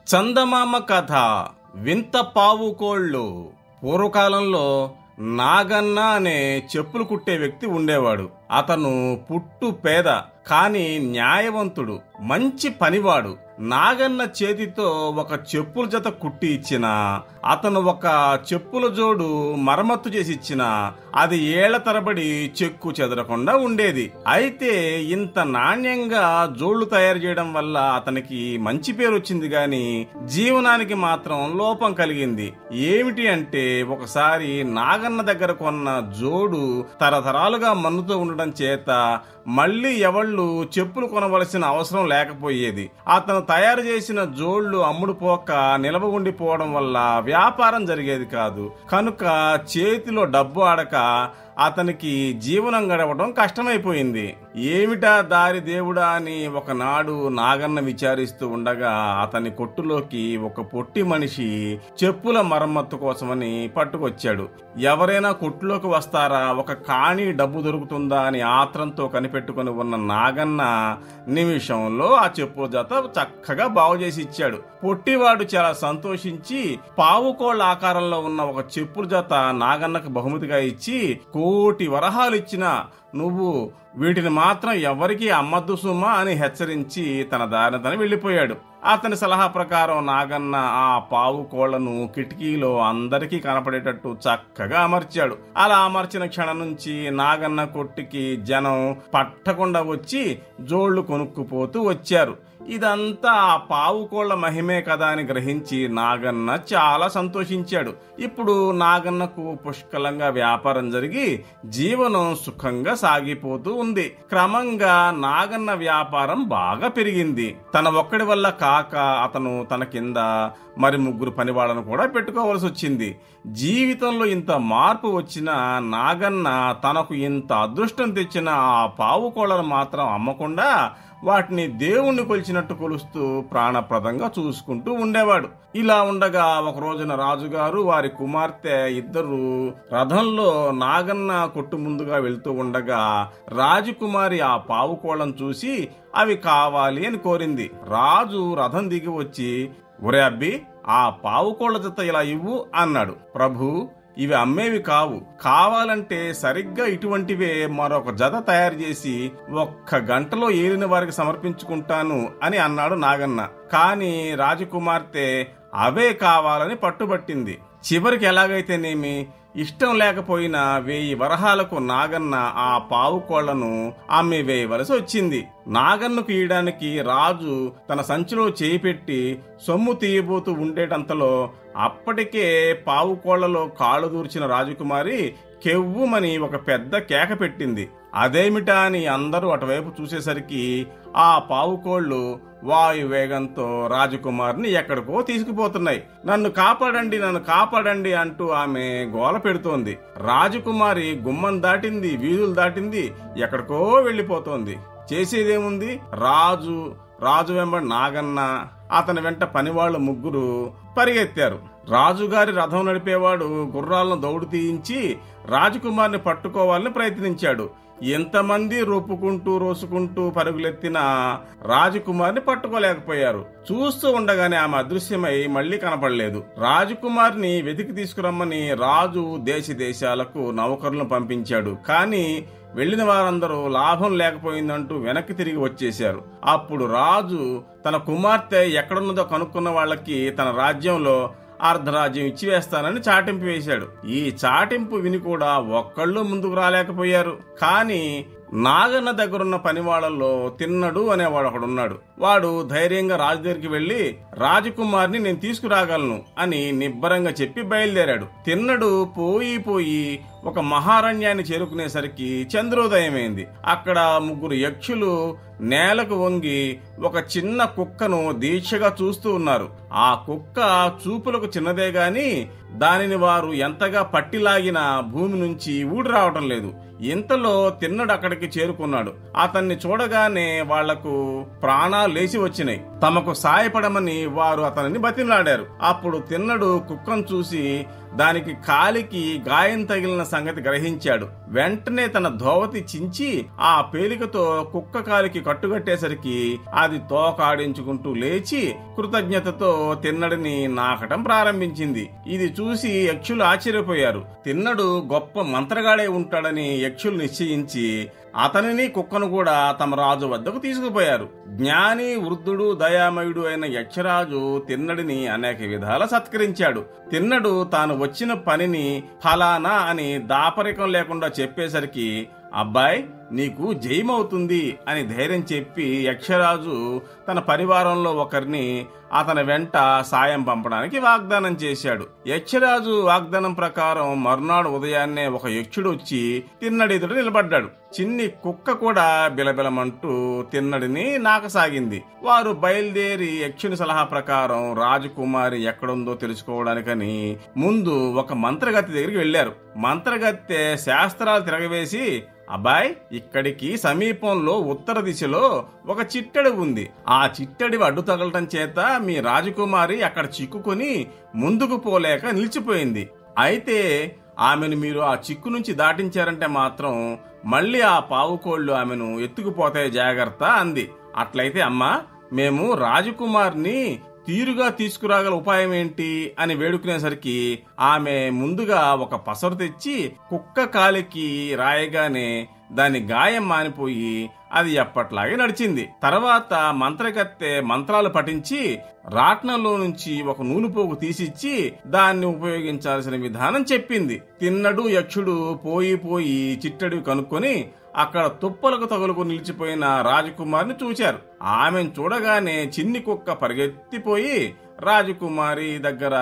చందమామ కథ. వింత పావుకోళ్ళు. పూర్వకాలంలో నాగన్న అనే చెప్పులు కుట్టే వ్యక్తి ఉండేవాడు. అతను పుట్టు పేద, కాని న్యాయవంతుడు, మంచి పనివాడు. నాగన్న చేతితో ఒక చెప్పుల జత కుట్టి ఇచ్చినా, అతను ఒక చెప్పుల జోడు మరమ్మత్తు చేసి ఇచ్చినా అది ఏళ్ల తరబడి చెక్కు చెదరకుండా ఉండేది. అయితే ఇంత నాణ్యంగా జోళ్లు తయారు చేయడం వల్ల అతనికి మంచి పేరు వచ్చింది గాని జీవనానికి మాత్రం లోపం కలిగింది. ఏమిటి అంటే, ఒకసారి నాగన్న దగ్గర కొన్న జోడు తరతరాలుగా మన్నుతో ఉండడం చేత మళ్లీ ఎవళ్ళు చెప్పులు కొనవలసిన అవసరం లేకపోయేది. అతను తయారు చేసిన జోళ్లు అమ్ముడుపోక నిలవ ఉండిపోవడం వల్ల వ్యాపారం జరిగేది కాదు. కనుక చేతిలో డబ్బు ఆడక అతనికి జీవనం గడవడం కష్టమైపోయింది. ఏమిటా దారి దేవుడా అని ఒకనాడు నాగన్న విచారిస్తూ ఉండగా అతని కొట్టులోకి ఒక పొట్టి మనిషి చెప్పుల మరమ్మత్తు కోసమని పట్టుకొచ్చాడు. ఎవరైనా కొట్టులోకి వస్తారా, ఒక కాణి డబ్బు దొరుకుతుందా అని ఆత్రంతో కనిపెట్టుకుని ఉన్న నాగన్న నిమిషంలో ఆ చెప్పుల జత చక్కగా బాగు చేసి ఇచ్చాడు. పొట్టివాడు చాలా సంతోషించి పావుకోళ్ల ఆకారంలో ఉన్న ఒక చెప్పుల జత నాగన్నకు బహుమతిగా ఇచ్చి, 1,00,00,000 వరహాలు ఇచ్చినా నువ్వు వీటిని మాత్రం ఎవరికీ అమ్మద్దు సుమా అని హెచ్చరించి తన దారిన తను వెళ్లిపోయాడు. అతని సలహా ప్రకారం నాగన్న ఆ పావు కోళ్లను కిటికీలో అందరికీ కనపడేటట్టు చక్కగా అమర్చాడు. అలా అమర్చిన క్షణం నుంచి నాగన్న కొట్టుకి జనం పట్టకుండా వచ్చి జోళ్లు కొనుక్కుపోతూ వచ్చారు. ఇదంతా ఆ పావు కోళ్ల మహిమే కదా అని గ్రహించి నాగన్న చాలా సంతోషించాడు. ఇప్పుడు నాగన్నకు పుష్కలంగా వ్యాపారం జరిగి జీవనం సుఖంగా సాగిపోతూ ఉంది. క్రమంగా నాగన్న వ్యాపారం బాగా పెరిగింది. తన ఒక్కడి వల్ల కాక అతను తన కింద మరి 3 పనివాళ్లను కూడా పెట్టుకోవలసి వచ్చింది. జీవితంలో ఇంత మార్పు వచ్చిన నాగన్న తనకు ఇంత అదృష్టం తెచ్చిన ఆ పావు కోళ్లను మాత్రం అమ్మకుండా వాటిని దేవుణ్ణి కొలిచినట్టు కొలుస్తూ ప్రాణప్రదంగా చూసుకుంటూ ఉండేవాడు. ఇలా ఉండగా ఒక రోజున రాజుగారు వారి కుమార్తె ఇద్దరు రథంలో నాగన్న కొట్టు ముందుగా వెళ్తూ ఉండగా రాజకుమారి ఆ పావుకోళ్లను చూసి అవి కావాలి అని కోరింది. రాజు రథం దిగి వచ్చి, ఒరే అబ్బి, ఆ పావుకోళ్ల జత ఇలా ఇవ్వు అన్నాడు. ప్రభు, ఇవి అమ్మేవి కావు, కావాలంటే సరిగ్గా ఇటువంటివే మరొక జత తయారు చేసి 1 గంటలో ఏలిన వారికి సమర్పించుకుంటాను అని అన్నాడు నాగన్న. కాని రాజకుమార్తె అవే కావాలని పట్టుబట్టింది. చివరికి ఎలాగైతేనేమి ఇష్టం లేకపోయినా 1000 వరహాలకు నాగన్న ఆ పావు కోళ్లను అమ్మి వేయవలసి వచ్చింది. నాగన్నకు ఇయ్యడానికి రాజు తన సంచిలో చేయి పెట్టి సొమ్ము తీయబోతూ ఉండేటంతలో అప్పటికే పావు కోళ్లలో కాళ్ళు దూర్చిన రాజకుమారి కెవ్వుమని ఒక పెద్ద కేక పెట్టింది. అదేమిటా అని అందరూ అటువైపు చూసేసరికి ఆ పావుకోళ్లు వాయు వేగంతో రాజకుమారిని ఎక్కడికో తీసుకుపోతున్నాయి. నన్ను కాపాడండి, నన్ను కాపాడండి అంటూ ఆమె గోల పెడుతోంది. రాజకుమారి గుమ్మం దాటింది, వీధులు దాటింది, ఎక్కడికో వెళ్లిపోతోంది. చేసేదేముంది? రాజు వెంబడి నాగన్న, అతని వెంట పనివాళ్లు 3 పరిగెత్తారు. రాజుగారి రథం నడిపేవాడు గుర్రాలను దౌడు తీయించి రాజకుమారిని పట్టుకోవాలని ప్రయత్నించాడు. ఎంతమంది రోసుకుంటూ పరుగులెత్తినా రాజకుమారిని పట్టుకోలేకపోయారు. చూస్తూ ఉండగానే ఆమె అదృశ్యమై మళ్లీ కనపడలేదు. రాజకుమారిని వెతికి తీసుకురమ్మని రాజు దేశాలకు నౌకరులను పంపించాడు. కానీ వెళ్లిన వారందరూ లాభం లేకపోయిందంటూ వెనక్కి తిరిగి వచ్చేశారు. అప్పుడు రాజు తన కుమార్తె ఎక్కడున్నదో కనుక్కున్న వాళ్ళకి తన రాజ్యంలో అర్ధరాజ్యం ఇచ్చివేస్తానని చాటింపు వేశాడు. ఈ చాటింపు విని కూడా ఒక్కళ్ళు ముందుకు రాలేకపోయారు. కానీ నాగన్న దగ్గరున్న పనివాళ్లలో తిన్నడు అనేవాడు ఒకడున్నాడు. వాడు ధైర్యంగా రాజు దగ్గరికి వెళ్లి, రాజకుమారిని నేను తీసుకురాగలను అని నిబ్బరంగా చెప్పి బయలుదేరాడు. తిన్నడు పోయి ఒక మహారణ్యాన్ని చేరుకునేసరికి చంద్రోదయమైంది. అక్కడ 3 యక్షులు నేలకు వంగి ఒక చిన్న కుక్కను దీక్షగా చూస్తూ ఉన్నారు. ఆ కుక్క చూపులకు చిన్నదే గాని దానిని వారు ఎంతగా పట్టిలాగినా భూమి నుంచి ఊడి రావటం లేదు. ఇంతలో తిన్నడు అక్కడికి చేరుకున్నాడు. అతన్ని చూడగానే వాళ్లకు ప్రాణాలు లేచి వచ్చినాయి. తమకు సాయపడమని వారు అతనిని బతిమలాడారు. అప్పుడు తిన్నడు కుక్కను చూసి దానికి కాలికి గాయం తగిలిన సంగతి గ్రహించాడు. వెంటనే తన ధోవతి చించి ఆ పేలికతో కుక్క కాలికి కట్టుకట్టేసరికి అది తోకాడించుకుంటూ లేచి కృతజ్ఞతతో తిన్నడిని నాకటం ప్రారంభించింది. ఇది చూసి యక్షులు ఆశ్చర్యపోయారు. తిన్నడు గొప్ప మంత్రగాడే ఉంటాడని యక్షులు నిశ్చయించి అతనిని కుక్కను కూడా తమ రాజు వద్దకు తీసుకుపోయారు. జ్ఞాని, వృద్ధుడు, దయామయుడు అయిన యక్షరాజు తిన్నడిని అనేక విధాల సత్కరించాడు. తిన్నడు తాను వచ్చిన పనిని ఫలానా అని దాపరికం లేకుండా చెప్పేసరికి, అబ్బాయ్ నీకు జయమవుతుంది అని ధైర్యం చెప్పి యక్షరాజు తన పరివారంలో ఒకరిని అతని వెంట సాయం పంపడానికి వాగ్దానం చేశాడు. యక్షరాజు వాగ్దానం ప్రకారం మరునాడు ఉదయాన్నే ఒక యక్షుడు వచ్చి తిన్నడి ఎదుట నిలబడ్డాడు. చిన్ని కుక్క కూడా బిలబిలమంటూ తిన్నడిని నాకసాగింది. వారు బయలుదేరి యక్షుని సలహా ప్రకారం రాజకుమారి ఎక్కడుందో తెలుసుకోవడానికని ముందు ఒక మంత్రగత్తె దగ్గరికి వెళ్లారు. మంత్రగత్తె శాస్త్రాలు తిరగవేసి, అబ్బాయ్ ఇక్కడికి సమీపంలో ఉత్తర దిశలో ఒక చిట్టడి ఉంది. ఆ చిట్టడి అడ్డు తగలటం చేత మీ రాజకుమారి అక్కడ చిక్కుకొని ముందుకు పోలేక నిలిచిపోయింది. అయితే ఆమెను మీరు ఆ చిక్కు నుంచి దాటించారంటే మాత్రం మళ్ళీ ఆ పావుకోళ్లు ఆమెను ఎత్తుకుపోతాయి, జాగ్రత్త అంది. అట్లయితే అమ్మా, మేము రాజకుమార్ని తీరుగా తీసుకురాగల ఉపాయం ఏంటి అని వేడుకునేసరికి ఆమె ముందుగా ఒక పసరు తెచ్చి కుక్క కాలికి రాయగానే దాని గాయం మానిపోయి అది ఎప్పట్లాగే నడిచింది. తర్వాత మంత్రగత్తె మంత్రాలు పఠించి రాట్నంలో నుంచి ఒక నూలుపోగు తీసిచ్చి దాన్ని ఉపయోగించాల్సిన విధానం చెప్పింది. తిన్నడు యక్షుడు పోయి చిట్టడివి కనుక్కొని అక్కడ తుప్పలకు తగులుకు నిలిచిపోయిన రాజకుమారిని చూశారు. ఆమెను చూడగానే చిన్ని కుక్క పరిగెత్తిపోయి రాజకుమారి దగ్గర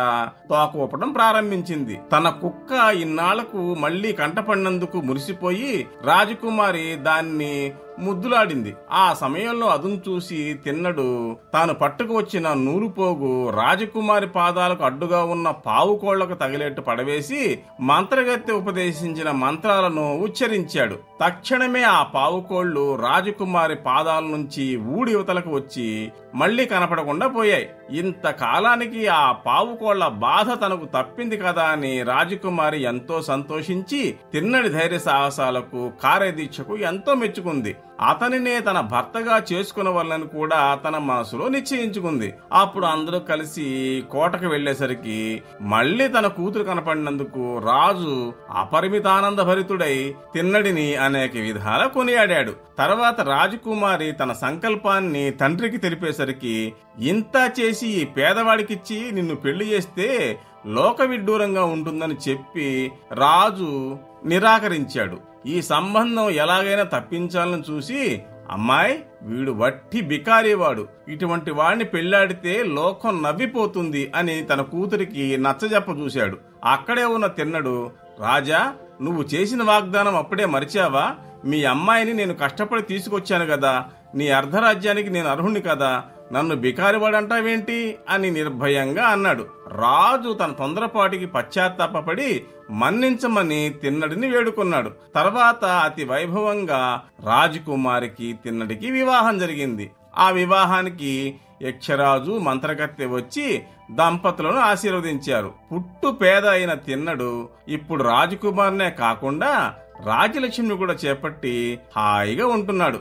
తోక ఊపడం ప్రారంభించింది. తన కుక్క ఇన్నాళ్లకు మళ్లీ కంటపడినందుకు మురిసిపోయి రాజకుమారి దాన్ని ముద్దులాడింది. ఆ సమయంలో అదును చూసి తిన్నడు తాను పట్టుకు వచ్చిన నూలుపోగు రాజకుమారి పాదాలకు అడ్డుగా ఉన్న పావుకోళ్లకు తగిలేట్టు పడవేసి మంత్రగత్తె ఉపదేశించిన మంత్రాలను ఉచ్చరించాడు. తక్షణమే ఆ పావుకోళ్లు రాజకుమారి పాదాల నుంచి ఊడి యువతలకు వచ్చి మళ్లీ కనపడకుండా పోయాయి. ఇంతకాలానికి ఆ పావుకోళ్ల బాధ తనకు తప్పింది కదా అని రాజకుమారి ఎంతో సంతోషించి తిన్నడి ధైర్య సాహసాలకు కార్యదీక్షకు ఎంతో మెచ్చుకుంది. అతనినే తన భర్తగా చేసుకునవల్లని కూడా తన మనసులో నిశ్చయించుకుంది. అప్పుడు అందరూ కలిసి కోటకు వెళ్లేసరికి మళ్లీ తన కూతురు కనపడినందుకు రాజు అపరిమితానంద భరితుడై తిన్నడిని అనేక విధాల కొనియాడాడు. తర్వాత రాజకుమారి తన సంకల్పాన్ని తండ్రికి తెలిపేసరికి, ఇంత చేసి ఈ పేదవాడికిచ్చి నిన్ను పెళ్లి చేస్తే లోక విడ్డూరంగా ఉంటుందని చెప్పి రాజు నిరాకరించాడు. ఈ సంబంధం ఎలాగైనా తప్పించాలని చూసి, అమ్మాయి వీడు వట్టి బికారీవాడు, ఇటువంటి వాడిని పెళ్లాడితే లోకం నవ్విపోతుంది అని తన కూతురికి నచ్చజెప్ప చూశాడు. అక్కడే ఉన్న తిన్నడు, రాజా నువ్వు చేసిన వాగ్దానం అప్పుడే మరిచావా? మీ అమ్మాయిని నేను కష్టపడి తీసుకొచ్చాను కదా, నీ అర్ధరాజ్యానికి నేను అర్హుణ్ణి కదా, నన్ను బికారివాడంటావేంటి అని నిర్భయంగా అన్నాడు. రాజు తన తొందరపాటికి పశ్చాత్తాపడి మన్నించమని తిన్నడిని వేడుకున్నాడు. తర్వాత అతి వైభవంగా రాజకుమారికి తిన్నడికి వివాహం జరిగింది. ఆ వివాహానికి యక్షరాజు మంత్రగత్తె వచ్చి దంపతులను ఆశీర్వదించారు. పుట్టు పేద అయిన తిన్నడు ఇప్పుడు రాజకుమార్నే కాకుండా రాజ్యలక్ష్మిని కూడా చేపట్టి హాయిగా ఉంటున్నాడు.